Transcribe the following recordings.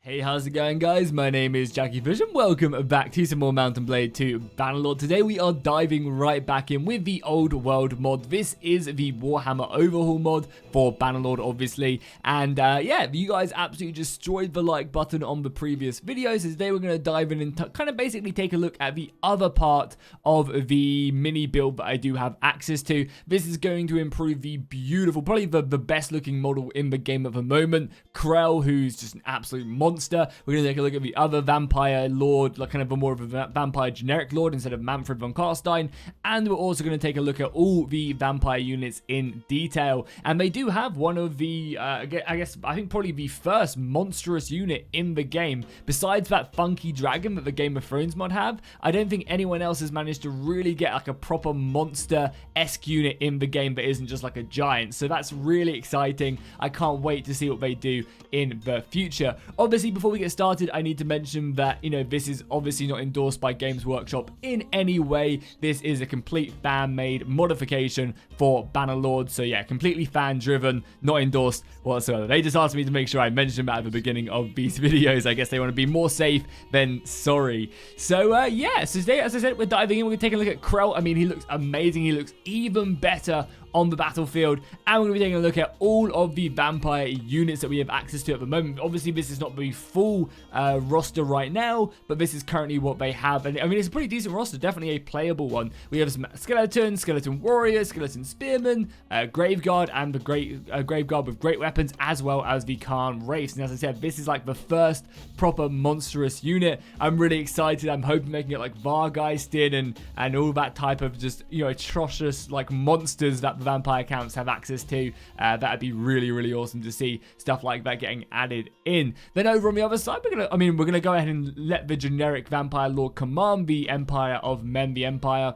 Hey, how's it going, guys? My name is Jackie Fish and welcome back to some more Mount & Blade 2 Bannerlord. Today we are diving right back in with the Old World mod. This is the Warhammer Overhaul mod for Bannerlord, obviously. And yeah, you guys absolutely destroyed the like button on the previous videos. So today we're going to dive in and kind of basically take a look at the other part of the mini build that I do have access to. This is going to improve the beautiful, probably the best looking model in the game at the moment, Krell, who's just an absolute monster. We're going to take a look at the other vampire lord, like kind of a more of a vampire generic lord instead of Manfred von Karstein. And we're also going to take a look at all the vampire units in detail. And they do have one of the, I think probably the first monstrous unit in the game. Besides that funky dragon that the Game of Thrones mod have, I don't think anyone else has managed to really get like a proper monster-esque unit in the game that isn't just like a giant. So that's really exciting. I can't wait to see what they do in the future. Obviously, before we get started, I need to mention that, you know, this is obviously not endorsed by Games Workshop in any way. This is a complete fan-made modification for Bannerlord. So yeah, completely fan-driven, not endorsed whatsoever. They just asked me to make sure I mention that at the beginning of these videos. I guess they want to be more safe than sorry. So yeah, so today, as I said, we're diving in. We're going to take a look at Krell. I mean, he looks amazing. He looks even better on the battlefield, and we're going to be taking a look at all of the vampire units that we have access to at the moment. Obviously, this is not the full roster right now, but this is currently what they have, and I mean, it's a pretty decent roster, definitely a playable one. We have some skeleton warriors, skeleton spearmen, graveguard, and the graveguard with great weapons, as well as the Khan Wraiths. And as I said, this is like the first proper monstrous unit. I'm really excited. I'm hoping they can get like Vargeist in and all that type of just, you know, atrocious like monsters that the vampire counts have access to. That'd be really awesome to see stuff like that getting added in. Then over on the other side, we're gonna go ahead and let the generic vampire lord command the Empire of Men, the Empire.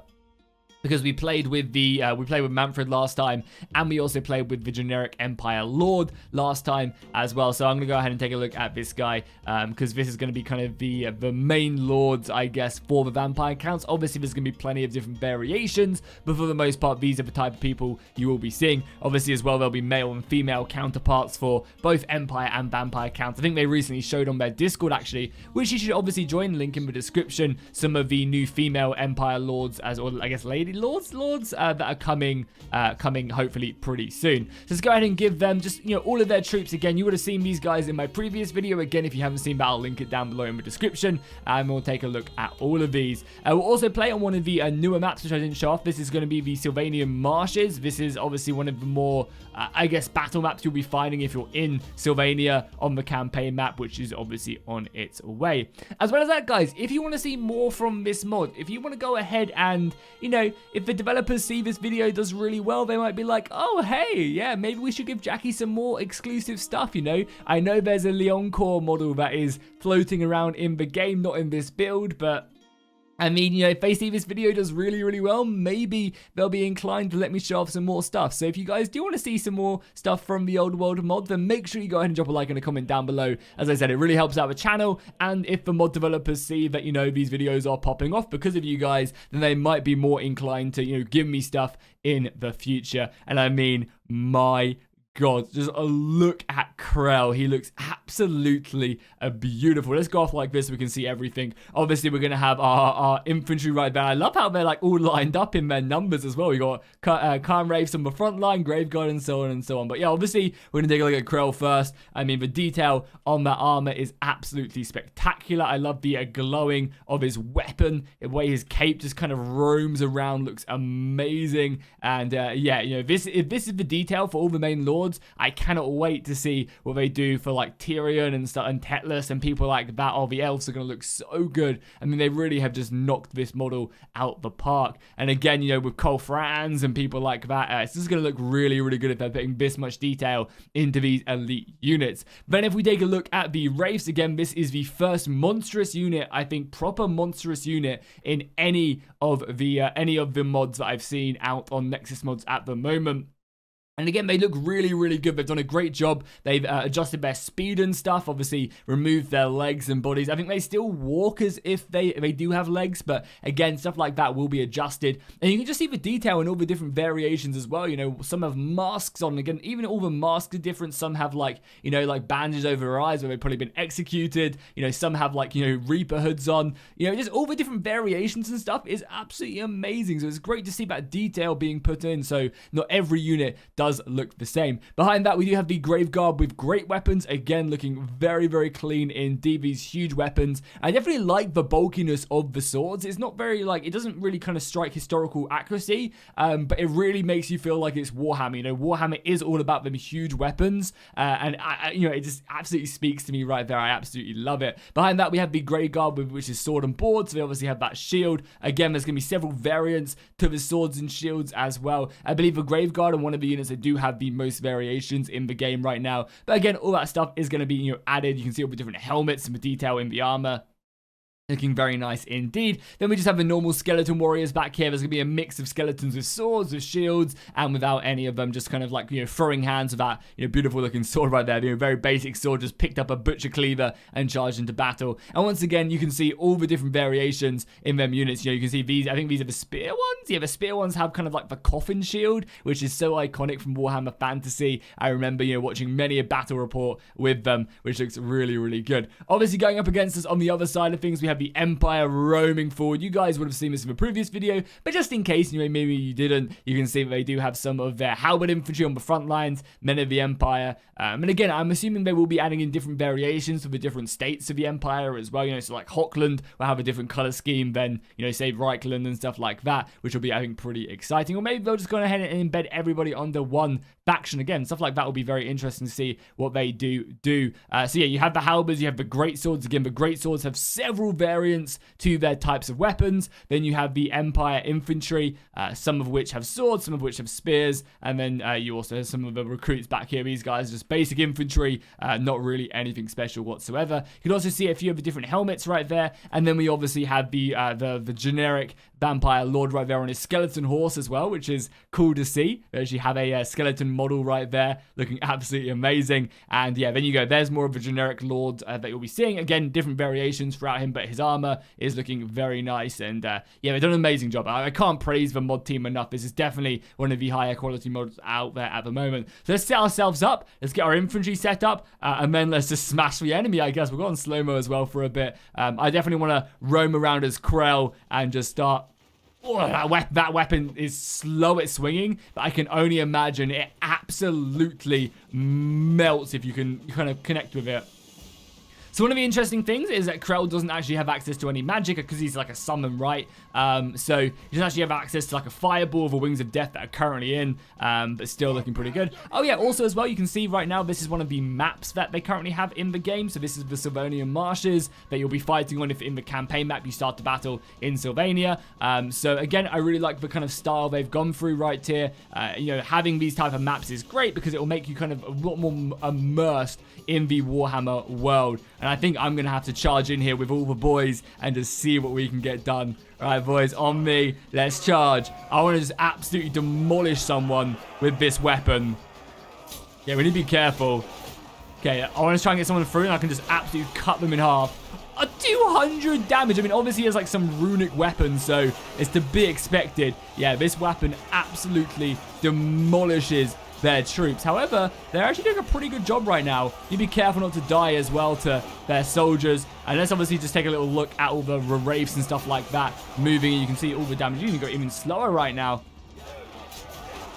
Because we played with Manfred last time, and we also played with the generic Empire Lord last time as well. So I'm going to go ahead and take a look at this guy, because this is going to be kind of the main lords, I guess, for the vampire counts. Obviously, there's going to be plenty of different variations, but for the most part, these are the type of people you will be seeing. Obviously, as well, there'll be male and female counterparts for both Empire and vampire counts. I think they recently showed on their Discord, actually, which you should obviously join. Link in the description. Some of the new female Empire Lords, or I guess lady lords that are coming hopefully pretty soon. So let's go ahead and give them just, you know, all of their troops again. You would have seen these guys in my previous video. Again, if you haven't seen that, I'll link it down below in the description, and we'll take a look at all of these. We'll also play on one of the newer maps, which I didn't show off. This is going to be the Sylvanian Marshes. This is obviously one of the more I guess battle maps you'll be finding if you're in Sylvania on the campaign map, which is obviously on its way. As well as that, guys, if you want to see more from this mod, if you want to go ahead and, you know, if the developers see this video does really well, they might be like, oh, hey, yeah, maybe we should give Jackie some more exclusive stuff, you know? I know there's a Leoncore model that is floating around in the game, not in this build, but I mean, you know, if they see this video does really well, maybe they'll be inclined to let me show off some more stuff. So if you guys do want to see some more stuff from the Old World mod, then make sure you go ahead and drop a like and a comment down below. As I said, it really helps out the channel. And if the mod developers see that, you know, these videos are popping off because of you guys, then they might be more inclined to, you know, give me stuff in the future. And I mean, my God, just a look at Krell. He looks absolutely beautiful. Let's go off like this so we can see everything. Obviously, we're going to have our infantry right there. I love how they're like all lined up in their numbers as well. We got Khan Wraiths on the front line, Graveguard, and so on and so on. But yeah, obviously, we're going to take a look at Krell first. I mean, the detail on that armor is absolutely spectacular. I love the glowing of his weapon. The way his cape just kind of roams around looks amazing. And yeah, you know, if this is the detail for all the main lords, I cannot wait to see what they do for like Tyrion and stuff, and Tetlus and people like that. Oh, the elves are going to look so good. I mean, they really have just knocked this model out the park. And again, you know, with Cole Franz and people like that, it's just going to look really good if they're putting this much detail into these elite units. Then if we take a look at the Wraiths, again, this is the first monstrous unit, I think proper monstrous unit in any of the mods that I've seen out on Nexus mods at the moment. And again, they look really, really good. They've done a great job. They've adjusted their speed and stuff, obviously removed their legs and bodies. I think they still walk as if they do have legs, but again, stuff like that will be adjusted. And you can just see the detail in all the different variations as well. You know, some have masks on. Again, even all the masks are different. Some have like, you know, like bandages over their eyes where they've probably been executed. You know, some have like, you know, Reaper hoods on. You know, just all the different variations and stuff is absolutely amazing. So it's great to see that detail being put in. So not every unit does look the same. Behind that, we do have the Grave Guard with great weapons. Again, looking very, very clean indeed. These huge weapons. I definitely like the bulkiness of the swords. It's not very like, it doesn't really kind of strike historical accuracy, but it really makes you feel like it's Warhammer. You know, Warhammer is all about them huge weapons, and you know, it just absolutely speaks to me right there. I absolutely love it. Behind that, we have the Grey Guard, which is sword and board. So they obviously have that shield. Again, there's going to be several variants to the swords and shields as well. I believe the Grave Guard are one of the units that do have the most variations in the game right now. But again, all that stuff is going to be, you know, added. You can see all the different helmets and the detail in the armor. Looking very nice indeed. Then we just have the normal skeleton warriors back here. There's going to be a mix of skeletons with swords, with shields, and without any of them. Just kind of like, you know, throwing hands with that, you know, beautiful looking sword right there. You know, very basic sword. Just picked up a butcher cleaver and charged into battle. And once again, you can see all the different variations in them units. You know, you can see these. I think these are the spear ones. Yeah, the spear ones have kind of like the coffin shield, which is so iconic from Warhammer Fantasy. I remember, you know, watching many a battle report with them, which looks really, really good. Obviously, going up against us on the other side of things, we have the Empire roaming forward. You guys would have seen this in the previous video, but just in case, you know, maybe you didn't, you can see that they do have some of their halberd infantry on the front lines, men of the Empire. And again, I'm assuming they will be adding in different variations for the different states of the Empire as well. You know, so like Hochland will have a different color scheme than, you know, say Reichland and stuff like that, which will be, I think, pretty exciting. Or maybe they'll just go ahead and embed everybody under one faction again. Stuff like that will be very interesting to see what they do. So yeah, you have the halberds, you have the great swords. Again, the great swords have several variants to their types of weapons. Then you have the Empire infantry, some of which have swords, some of which have spears, and then you also have some of the recruits back here. These guys are just basic infantry, not really anything special whatsoever. You can also see a few of the different helmets right there, and then we obviously have the generic Bannerlord right there on his skeleton horse as well, which is cool to see. We actually have a skeleton model right there, looking absolutely amazing. And yeah, then you go, there's more of a generic lord that you'll be seeing. Again, different variations throughout him, but his armor is looking very nice. And yeah, they've done an amazing job. I can't praise the mod team enough. This is definitely one of the higher quality mods out there at the moment. So let's set ourselves up. Let's get our infantry set up, and then let's just smash the enemy, I guess. We'll go on slow-mo as well for a bit. I definitely want to roam around as Krell and just start. Oh, that weapon is slow at swinging, but I can only imagine it absolutely melts if you can kind of connect with it. So one of the interesting things is that Krell doesn't actually have access to any magic because he's like a summon, right? So he doesn't actually have access to like a fireball or the wings of death that are currently in, but still looking pretty good. Oh yeah, also as well, you can see right now, this is one of the maps that they currently have in the game. So this is the Sylvanian Marshes that you'll be fighting on if in the campaign map you start the battle in Sylvania. So again, I really like the kind of style they've gone through right here. You know, having these type of maps is great because it will make you kind of a lot more immersed in the Warhammer world. And I think I'm going to have to charge in here with all the boys and just see what we can get done. All right, boys, on me. Let's charge. I want to just absolutely demolish someone with this weapon. Yeah, we need to be careful. Okay, I want to try and get someone through and I can just absolutely cut them in half. 200 damage. I mean, obviously he has like some runic weapons, so it's to be expected. Yeah, this weapon absolutely demolishes their troops. However, they're actually doing a pretty good job right now. You be careful not to die as well to their soldiers. And let's obviously just take a little look at all the wraiths and stuff like that moving. And you can see all the damage. You can go even slower right now.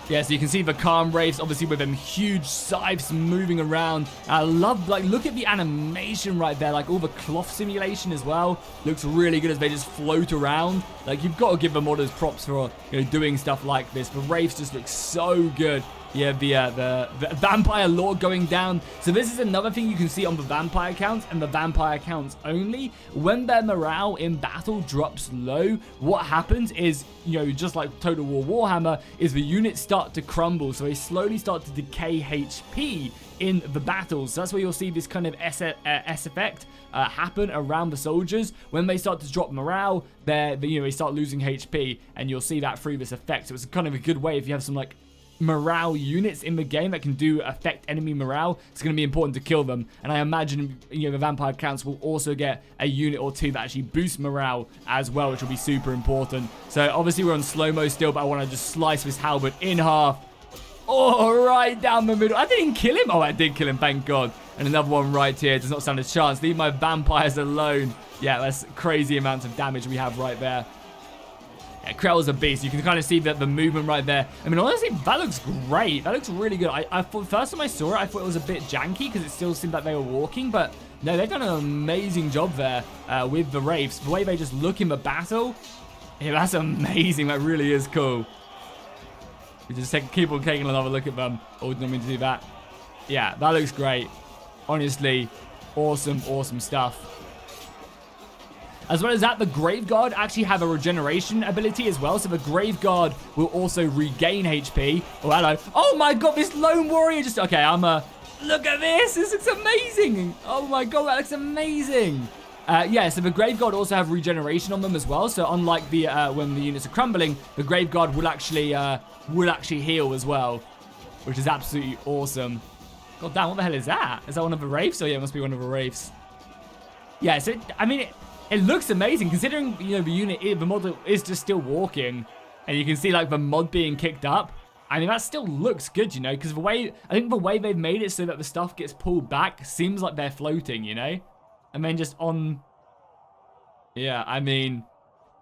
Yeah, so you can see the calm wraiths, obviously with them huge scythes moving around. I love, like, look at the animation right there, like all the cloth simulation as well. Looks really good as they just float around. Like, you've got to give the modders props for, you know, doing stuff like this. The wraiths just look so good. Yeah, the vampire lord going down. So this is another thing you can see on the vampire counts and the vampire counts only. When their morale in battle drops low, what happens is, you know, just like Total War Warhammer, is the units start to crumble. So they slowly start to decay HP in the battles. So that's where you'll see this kind of S effect happen around the soldiers. When they start to drop morale, they start losing HP, and you'll see that through this effect. So it's kind of a good way if you have some like morale units in the game that can affect enemy morale, it's going to be important to kill them. And I imagine, you know, the vampire counts will also get a unit or two that actually boost morale as well, which will be super important. So obviously we're on slow-mo still, but I want to just slice this halberd in half. Oh, right down the middle. I didn't kill him. Oh, I did kill him, thank God. And another one right here. Does not stand a chance. Leave my vampires alone. Yeah, that's crazy amounts of damage we have right there. Yeah, Krell's a beast. You can kind of see the movement right there. I mean, honestly, that looks great. That looks really good. I thought, first time I saw it, I thought it was a bit janky because it still seemed like they were walking. But no, they've done an amazing job there with the Wraiths. The way they just look in the battle, yeah, that's amazing. That really is cool. We just keep on taking another look at them. Oh, didn't mean to do that. Yeah, that looks great. Honestly, awesome, awesome stuff. As well as that, the Graveguard actually have a regeneration ability as well. So the Graveguard will also regain HP. Oh, hello. Oh my God, this lone warrior just... Okay, look at this. This looks amazing. Oh my God, that looks amazing. Yeah, so the Graveguard also have regeneration on them as well. So unlike the when the units are crumbling, the Graveguard will actually heal as well, which is absolutely awesome. God damn, what the hell is that? Is that one of the Wraiths? Oh yeah, it must be one of the Wraiths. Yeah, so I mean, it looks amazing considering, you know, the model is just still walking, and you can see like the mod being kicked up. I mean, that still looks good, you know, because I think the way they've made it so that the stuff gets pulled back seems like they're floating, you know, and then just on. Yeah, I mean,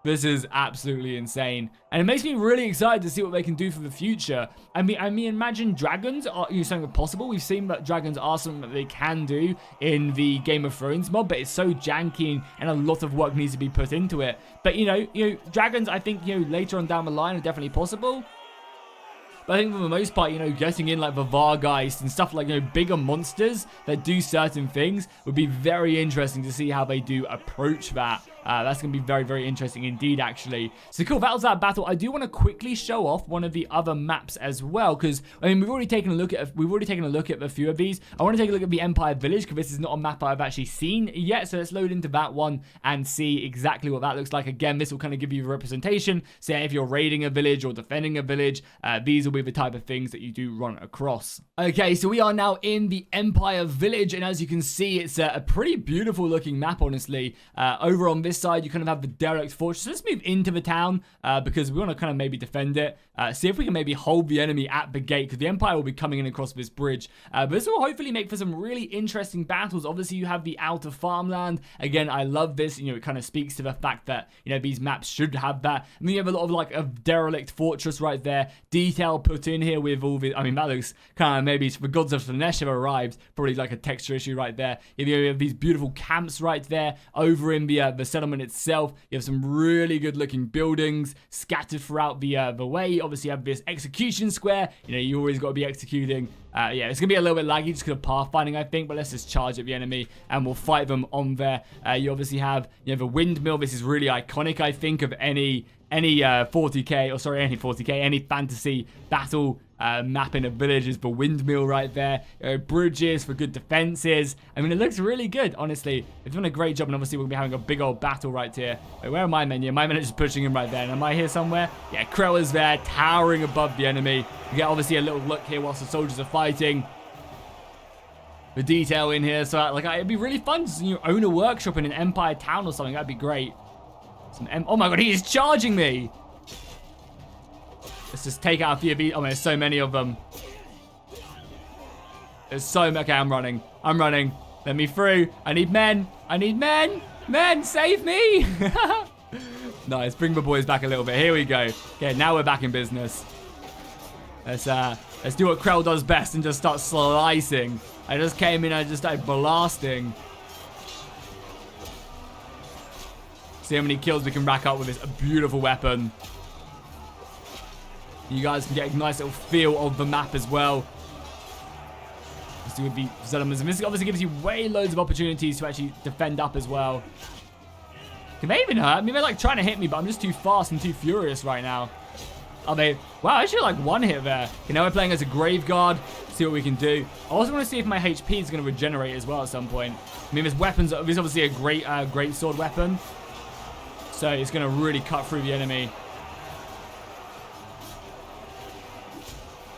this is absolutely insane, and it makes me really excited to see what they can do for the future. I mean, imagine dragons are something possible. We've seen that dragons are something that they can do in the Game of Thrones mod, but it's so janky and a lot of work needs to be put into it. But you know, dragons, I think, you know, later on down the line are definitely possible. But I think for the most part, you know, getting in like the Vargeist and stuff like, you know, bigger monsters that do certain things would be very interesting to see how they do approach that. That's going to be very, very interesting indeed, actually. So cool, that was that battle. I do want to quickly show off one of the other maps as well, because I mean, we've already taken a look at a few of these. I want to take a look at the Empire Village because this is not a map I've actually seen yet. So let's load into that one and see exactly what that looks like. Again, this will kind of give you a representation. Say if you're raiding a village or defending a village, these will be the type of things that you do run across. Okay, so we are now in the Empire Village, and as you can see, it's a pretty beautiful looking map, honestly. Over on this side, you kind of have the derelict fortress. So let's move into the town because we want to kind of maybe defend it. See if we can maybe hold the enemy at the gate, because the Empire will be coming in across this bridge. But this will hopefully make for some really interesting battles. Obviously, you have the outer farmland. Again, I love this. You know, it kind of speaks to the fact that, you know, these maps should have that. And then you have a lot of like a derelict fortress right there. Detail put in here with all the... I mean, that looks kind of maybe the gods of Slanesh have arrived. Probably like a texture issue right there. You have these beautiful camps right there. Over in the settlement itself, you have some really good looking buildings scattered throughout the way. Obviously, you have this execution square. You know, you always got to be executing. Yeah, it's going to be a little bit laggy just because of pathfinding, I think, but let's just charge at the enemy and we'll fight them on there. You obviously have, you know, the windmill. This is really iconic, I think, of any 40k, or sorry, any 40k, any fantasy battle map in a village is the windmill right there. Bridges for good defenses. I mean, it looks really good, honestly. They've done a great job, and obviously we'll be having a big old battle right here. Wait, where are my men? Yeah, my men are just pushing him right there. And am I here somewhere? Yeah, Krell is there, towering above the enemy. You get obviously a little look here whilst the soldiers are fighting. The detail in here, so like it'd be really fun to, you know, own a workshop in an Empire town or something. That'd be great. Oh my God, he is charging me. Let's just take out a few of these. Oh, there's so many of them. There's so many. Okay, I'm running. Let me through. I need men. Men, save me. Nice. Bring the boys back a little bit. Here we go. Okay, now we're back in business. Let's do what Krell does best and just start slicing. I just came in. I just started blasting. See how many kills we can rack up with this beautiful weapon. You guys can get a nice little feel of the map as well. Let's do with the settlements. And this obviously gives you way loads of opportunities to actually defend up as well. Can they even hurt? I mean, they're like trying to hit me, but I'm just too fast and too furious right now. Are they? Wow, I actually like one hit there. Okay, now we're playing as a Graveguard. See what we can do. I also want to see if my HP is going to regenerate as well at some point. I mean, this weapon's obviously a great sword weapon. So it's going to really cut through the enemy.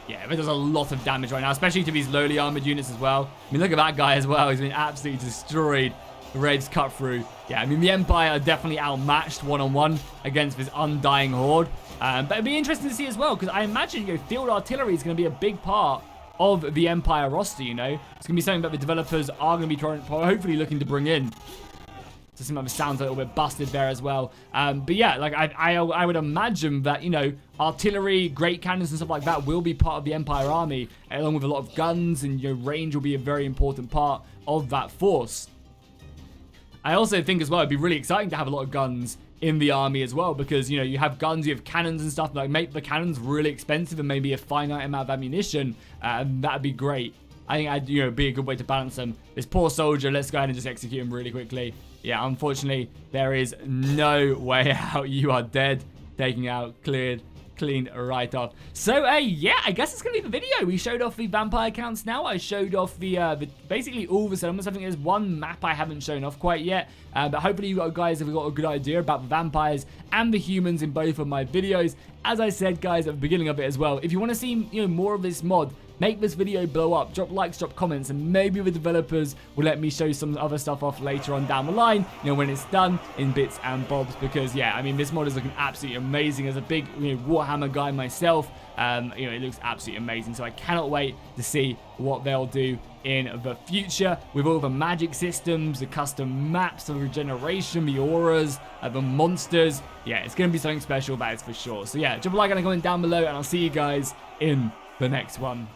Yeah, it does a lot of damage right now, especially to these lowly armored units as well. I mean, look at that guy as well. He's been absolutely destroyed. The Raid's cut through. Yeah, I mean, the Empire are definitely outmatched one-on-one against this undying horde. But it'd be interesting to see as well, because I imagine, you know, field artillery is going to be a big part of the Empire roster, you know. It's going to be something that the developers are going to be hopefully looking to bring in. So some of it sounds a little bit busted there as well. But yeah, like I would imagine that, you know, artillery, great cannons and stuff like that will be part of the Empire army, along with a lot of guns, and, you know, range will be a very important part of that force. I also think as well, it'd be really exciting to have a lot of guns in the army as well, because, you know, you have guns, you have cannons and stuff, like make the cannons really expensive and maybe a finite amount of ammunition, and that'd be great. I think that'd, you know, be a good way to balance them. This poor soldier, let's go ahead and just execute him really quickly. Yeah, unfortunately, there is no way out. You are dead. Taking out, cleared, cleaned right off. So, yeah, I guess it's going to be the video. We showed off the vampire counts now. I showed off the basically all the settlements. I think there's one map I haven't shown off quite yet. But hopefully you guys have got a good idea about the vampires and the humans in both of my videos. As I said, guys, at the beginning of it as well, if you want to see, you know, more of this mod, make this video blow up, drop likes, drop comments, and maybe the developers will let me show some other stuff off later on down the line, you know, when it's done in bits and bobs, because, yeah, I mean, this mod is looking absolutely amazing. As a big, you know, Warhammer guy myself, you know, it looks absolutely amazing, so I cannot wait to see what they'll do in the future with all the magic systems, the custom maps, the regeneration, the auras, the monsters. Yeah, it's going to be something special, that is for sure. So yeah, drop a like and a comment down below, and I'll see you guys in the next one.